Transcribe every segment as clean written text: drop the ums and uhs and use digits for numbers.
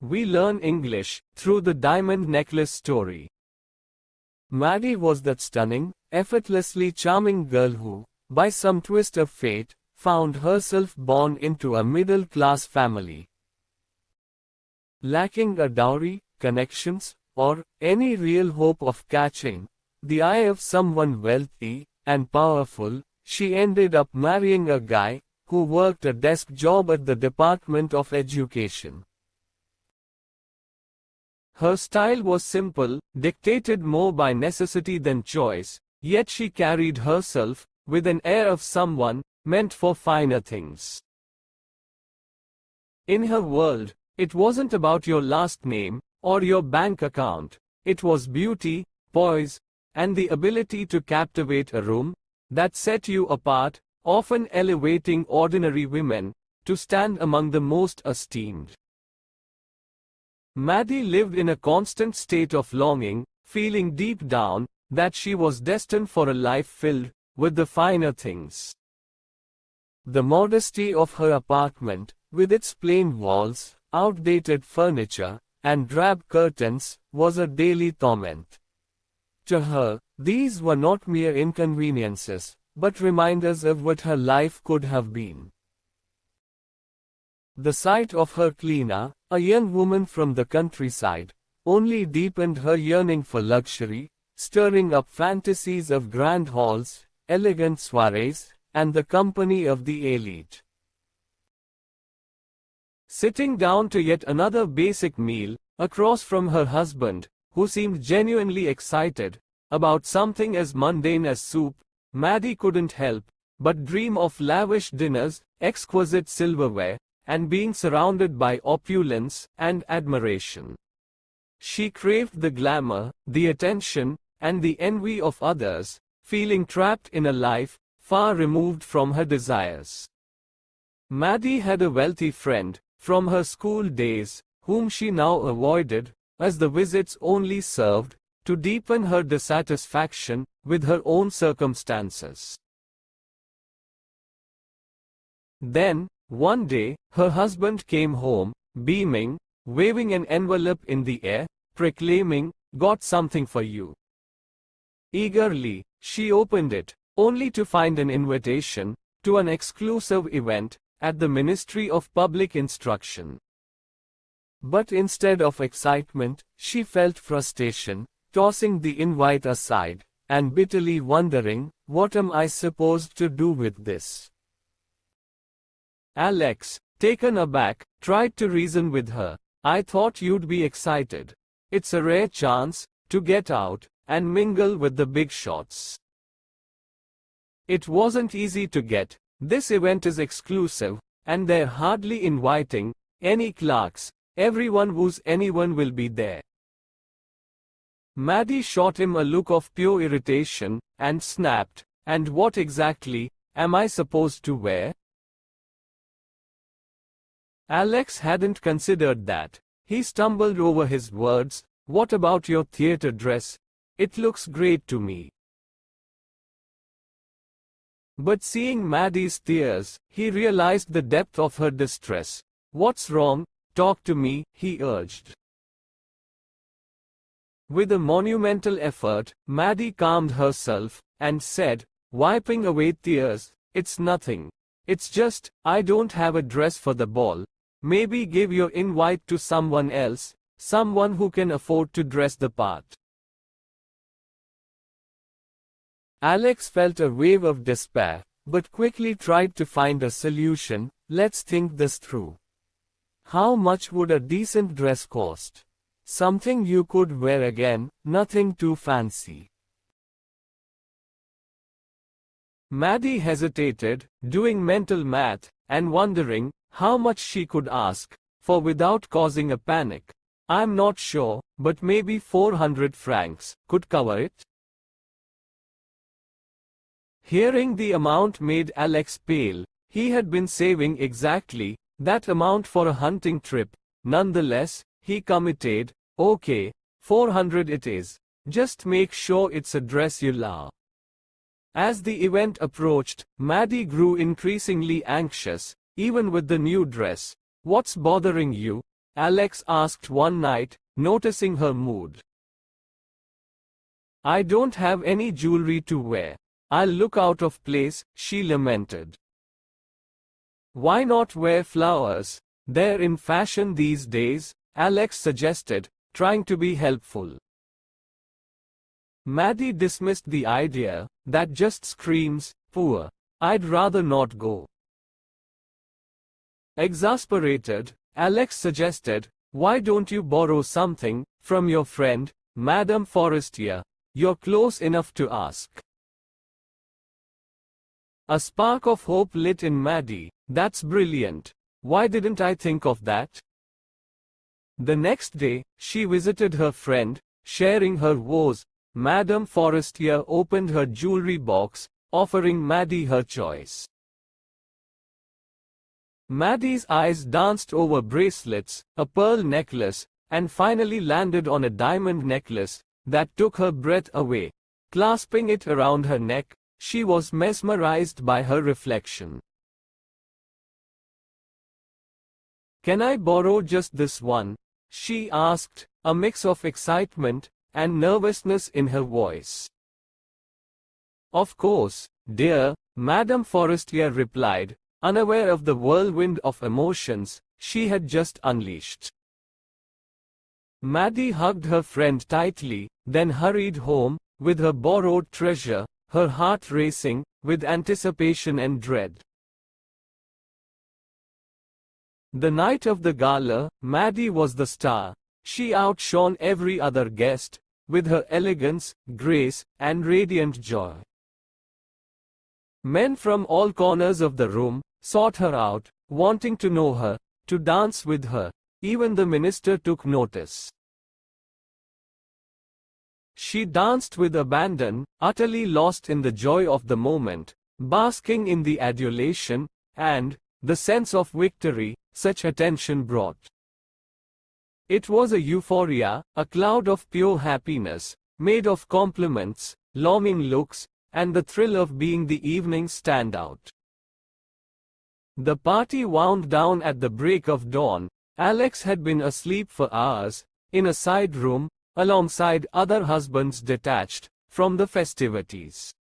we learn English through the diamond necklace story. Maddie was that stunning, effortlessly charming girl who, by some twist of fate, found herself born into a middle-class family. Lacking a dowry, connections, or any real hope of catching the eye of someone wealthy and powerful, she ended up marrying a guy who worked a desk job at the Department of Education. Her style was simple, dictated more by necessity than choice, yet she carried herself with an air of someone meant for finer things. In her world, it wasn't about your last name or your bank account. It was beauty, poise, and the ability to captivate a room that set you apart, often elevating ordinary women to stand among the most esteemed. Maddie lived in a constant state of longing, feeling deep down that she was destined for a life filled with the finer things. The modesty of her apartment, with its plain walls, outdated furniture, and drab curtains, was a daily torment. To her, these were not mere inconveniences, but reminders of what her life could have been. The sight of her cleaner, a young woman from the countryside, only deepened her yearning for luxury, stirring up fantasies of grand halls, elegant soirees, and the company of the elite. Sitting down to yet another basic meal, across from her husband, who seemed genuinely excited about something as mundane as soup, Maddie couldn't help but dream of lavish dinners, exquisite silverware, and being surrounded by opulence and admiration. She craved the glamour, the attention, and the envy of others, feeling trapped in a life far removed from her desires. Maddie had a wealthy friend from her school days, whom she now avoided, as the visits only served to deepen her dissatisfaction with her own circumstances. Then, one day, her husband came home, beaming, waving an envelope in the air, proclaiming, "Got something for you." Eagerly, she opened it, only to find an invitation to an exclusive event at the Ministry of Public Instruction. But instead of excitement, she felt frustration, tossing the invite aside, and bitterly wondering, what am I supposed to do with this? Alex, taken aback, tried to reason with her. I thought you'd be excited. It's a rare chance to get out and mingle with the big shots. It wasn't easy to get. This event is exclusive, and they're hardly inviting any clerks. Everyone who's anyone will be there. Maddie shot him a look of pure irritation, and snapped, "And what exactly am I supposed to wear?" Alex hadn't considered that. He stumbled over his words. "What about your theater dress? It looks great to me." But seeing Maddie's tears, he realized the depth of her distress. "What's wrong? Talk to me," he urged. With a monumental effort, Maddie calmed herself and said, wiping away tears, "It's nothing. It's just, I don't have a dress for the ball. Maybe give your invite to someone else, someone who can afford to dress the part." Alex felt a wave of despair, but quickly tried to find a solution. "Let's think this through. How much would a decent dress cost? Something you could wear again, nothing too fancy." Maddie hesitated, doing mental math, and wondering how much she could ask for without causing a panic. "I'm not sure, but maybe 400 francs could cover it." Hearing the amount made Alex pale. He had been saving exactly that amount for a hunting trip. Nonetheless, he committed. "Okay, 400 it is. Just make sure it's a dress you love." As the event approached, Maddie grew increasingly anxious. "Even with the new dress, what's bothering you?" Alex asked one night, noticing her mood. I don't have any jewelry to wear. I'll look out of place, she lamented. Why not wear flowers? They're in fashion these days, Alex suggested, trying to be helpful. Maddie dismissed the idea. That just screams, poor. I'd rather not go. Exasperated, Alex suggested, why don't you borrow something from your friend, Madame Forestier? You're close enough to ask. A spark of hope lit in Maddie. That's brilliant. Why didn't I think of that? The next day, she visited her friend, sharing her woes. Madame Forestier opened her jewelry box, offering Maddie her choice. Maddie's eyes danced over bracelets, a pearl necklace, and finally landed on a diamond necklace that took her breath away. Clasping it around her neck, she was mesmerized by her reflection. Can I borrow just this one? She asked, a mix of excitement and nervousness in her voice. Of course, dear, Madame Forestier replied, unaware of the whirlwind of emotions she had just unleashed. Maddie hugged her friend tightly, then hurried home, with her borrowed treasure, her heart racing with anticipation and dread. The night of the gala, Maddie was the star. She outshone every other guest, with her elegance, grace, and radiant joy. Men from all corners of the room sought her out, wanting to know her, to dance with her. Even the minister took notice. She danced with abandon, utterly lost in the joy of the moment, basking in the adulation and the sense of victory such attention brought. It was a euphoria, a cloud of pure happiness, made of compliments, longing looks, and the thrill of being the evening's standout. The party wound down at the break of dawn. Alex had been asleep for hours, in a side room, alongside other husbands detached from the festivities.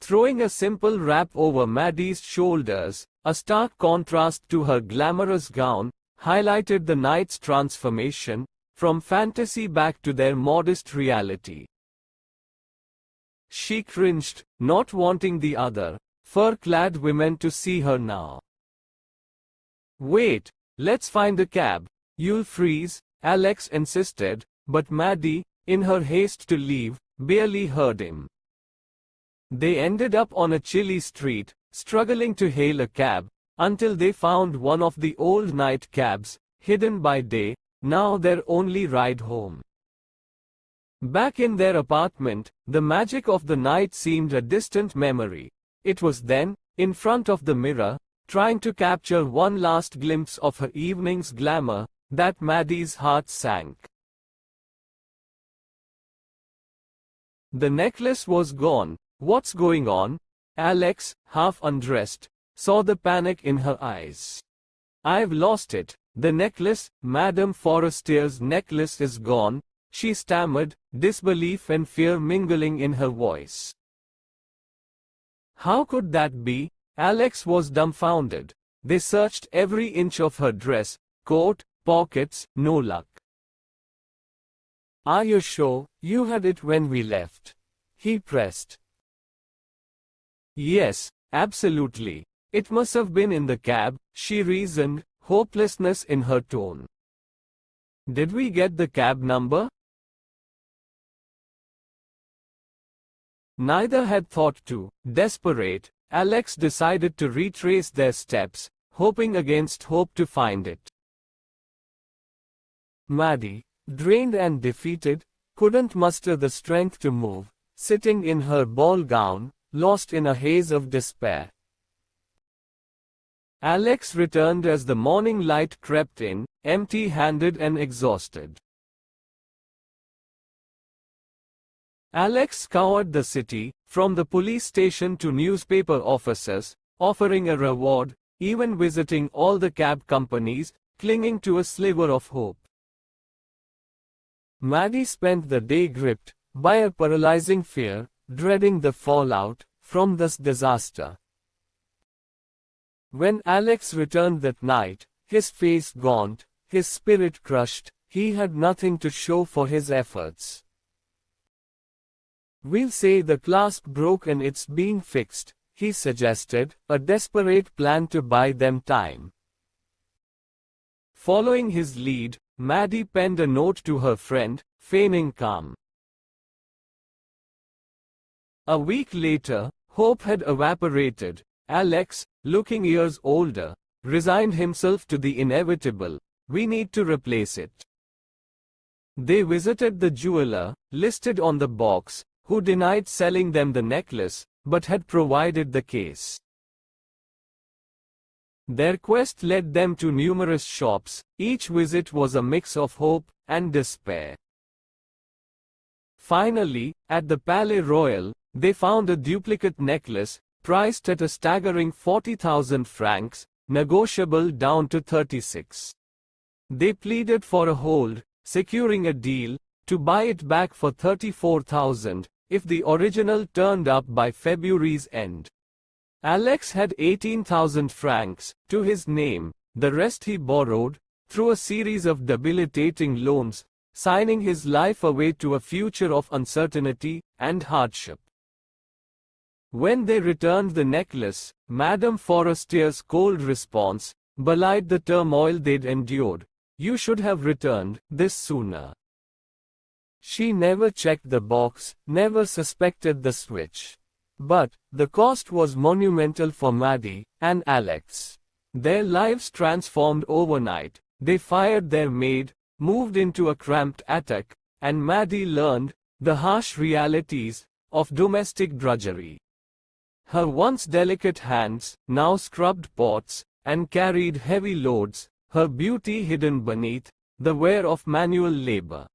Throwing a simple wrap over Maddie's shoulders, a stark contrast to her glamorous gown, highlighted the night's transformation, from fantasy back to their modest reality. She cringed, not wanting the other, fur-clad women to see her now. Wait, let's find a cab. You'll freeze, Alex insisted, but Maddie, in her haste to leave, barely heard him. They ended up on a chilly street, struggling to hail a cab, until they found one of the old night cabs, hidden by day, now their only ride home. Back in their apartment, the magic of the night seemed a distant memory. It was then, in front of the mirror, trying to capture one last glimpse of her evening's glamour, that Maddie's heart sank. The necklace was gone. What's going on? Alex, half undressed, saw the panic in her eyes. I've lost it. The necklace, Madame Forestier's necklace is gone, she stammered, disbelief and fear mingling in her voice. How could that be? Alex was dumbfounded. They searched every inch of her dress, coat, pockets, no luck. Are you sure you had it when we left? He pressed. Yes, absolutely. It must have been in the cab, she reasoned, hopelessness in her tone. Did we get the cab number? Neither had thought to. Desperate, Alex decided to retrace their steps, hoping against hope to find it. Maddie, drained and defeated, couldn't muster the strength to move, sitting in her ball gown, lost in a haze of despair. Alex returned as the morning light crept in, empty-handed and exhausted. Alex scoured the city, from the police station to newspaper offices, offering a reward, even visiting all the cab companies, clinging to a sliver of hope. Maddie spent the day gripped by a paralyzing fear, dreading the fallout from this disaster. When Alex returned that night, his face gaunt, his spirit crushed, he had nothing to show for his efforts. "We'll say the clasp broke and it's being fixed," he suggested, a desperate plan to buy them time. Following his lead, Maddie penned a note to her friend, feigning calm. A week later, hope had evaporated. Alex, looking years older, resigned himself to the inevitable. "We need to replace it." They visited the jeweler, listed on the box, who denied selling them the necklace, but had provided the case. Their quest led them to numerous shops. Each visit was a mix of hope and despair. Finally, at the Palais Royal, they found a duplicate necklace, priced at a staggering 40,000 francs, negotiable down to 36. They pleaded for a hold, securing a deal to buy it back for 34,000 if the original turned up by February's end. Alex had 18,000 francs to his name, the rest he borrowed through a series of debilitating loans, signing his life away to a future of uncertainty and hardship. When they returned the necklace, Madame Forestier's cold response belied the turmoil they'd endured. "You should have returned this sooner." She never checked the box, never suspected the switch. But the cost was monumental for Maddie and Alex. Their lives transformed overnight. They fired their maid, moved into a cramped attic, and Maddie learned the harsh realities of domestic drudgery. Her once delicate hands now scrubbed pots and carried heavy loads, her beauty hidden beneath the wear of manual labor.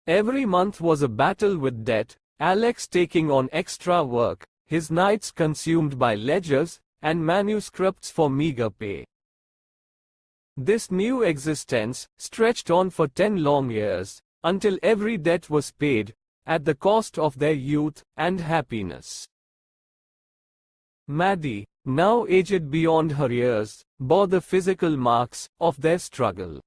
Every month was a battle with debt, Alex taking on extra work, his nights consumed by ledgers and manuscripts for meager pay. This new existence stretched on for 10 long years, until every debt was paid, at the cost of their youth and happiness. Maddie, now aged beyond her years, bore the physical marks of their struggle.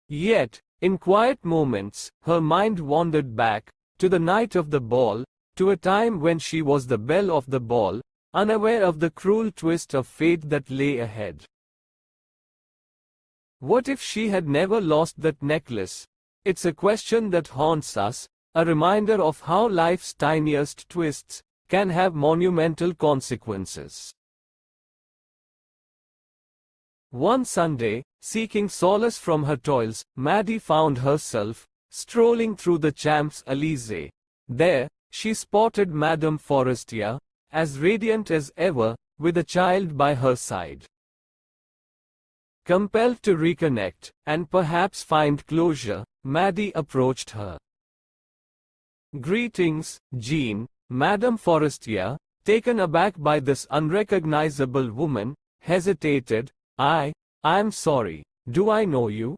Yet, in quiet moments, her mind wandered back to the night of the ball, to a time when she was the belle of the ball, unaware of the cruel twist of fate that lay ahead. What if she had never lost that necklace? It's a question that haunts us, a reminder of how life's tiniest twists can have monumental consequences. One Sunday, seeking solace from her toils, Maddie found herself strolling through the Champs-Élysées. There, she spotted Madame Forestier, as radiant as ever, with a child by her side. Compelled to reconnect, and perhaps find closure, Maddie approached her. "Greetings, Jean," Madame Forestier, taken aback by this unrecognizable woman, hesitated. I'm sorry, do I know you?"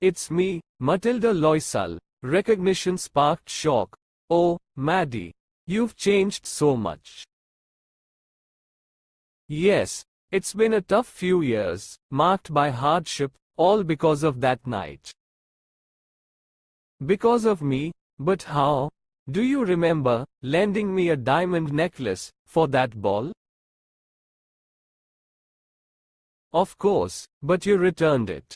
"It's me, Mathilde Loisel." Recognition sparked shock. "Oh, Maddie, you've changed so much." "Yes, it's been a tough few years, marked by hardship, all because of that night." "Because of me? But how? Do you remember lending me a diamond necklace for that ball?" "Of course, but you returned it."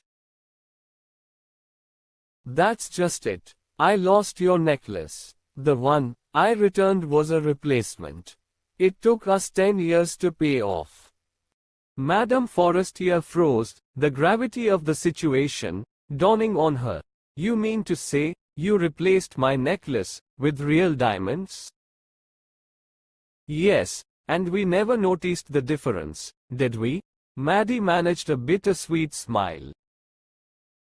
"That's just it. I lost your necklace. The one I returned was a replacement. It took us 10 years to pay off." Madame Forestier froze, the gravity of the situation dawning on her. "You mean to say, you replaced my necklace with real diamonds?" "Yes, and we never noticed the difference, did we?" Maddie managed a bittersweet smile.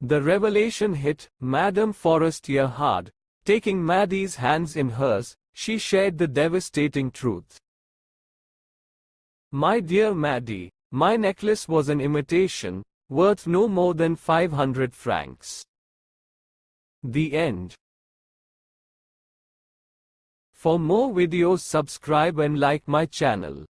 The revelation hit Madame Forestier hard. Taking Maddie's hands in hers, she shared the devastating truth. "My dear Maddie, My necklace was an imitation, worth no more than 500 francs. The end. For more videos, subscribe and like my channel.